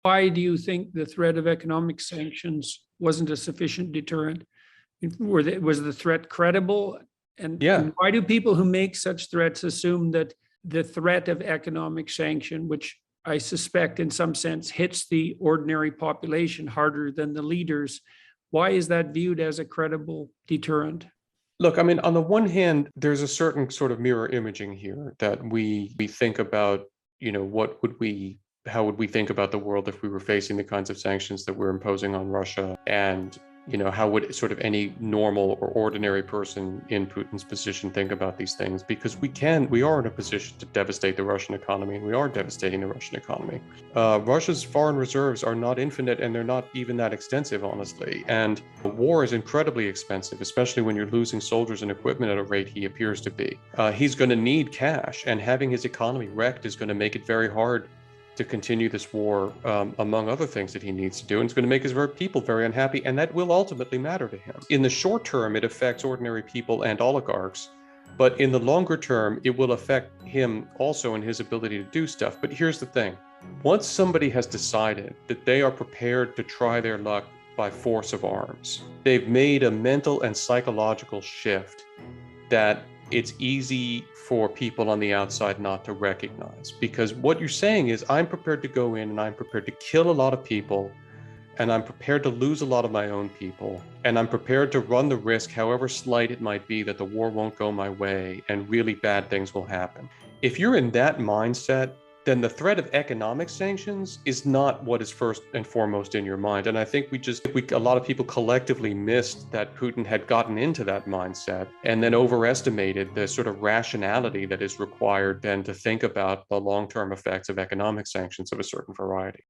why do you think the threat of economic sanctions wasn't a sufficient deterrent? Was the threat credible? And why do people who make such threats assume that the threat of economic sanction, which I suspect in some sense hits the ordinary population harder than the leaders, why is that viewed as a credible deterrent? Look, I mean, on the one hand, there's a certain sort of mirror imaging here that we think about, how would we think about the world if we were facing the kinds of sanctions that we're imposing on Russia? And how would sort of any normal or ordinary person in Putin's position think about these things? Because we are in a position to devastate the Russian economy, and we are devastating the Russian economy. Russia's foreign reserves are not infinite, and they're not even that extensive, honestly. And war is incredibly expensive, especially when you're losing soldiers and equipment at a rate he appears to be. He's going to need cash, and having his economy wrecked is going to make it very hard to continue this war, among other things that he needs to do. And it's going to make his people very unhappy, and that will ultimately matter to him. In the short term, it affects ordinary people and oligarchs, but in the longer term, it will affect him also in his ability to do stuff. But here's the thing. Once somebody has decided that they are prepared to try their luck by force of arms, they've made a mental and psychological shift that it's easy for people on the outside not to recognize. Because what you're saying is, I'm prepared to go in and I'm prepared to kill a lot of people, and I'm prepared to lose a lot of my own people, and I'm prepared to run the risk, however slight it might be, that the war won't go my way and really bad things will happen. If you're in that mindset, then the threat of economic sanctions is not what is first and foremost in your mind. And I think a lot of people collectively missed that Putin had gotten into that mindset and then overestimated the sort of rationality that is required then to think about the long-term effects of economic sanctions of a certain variety.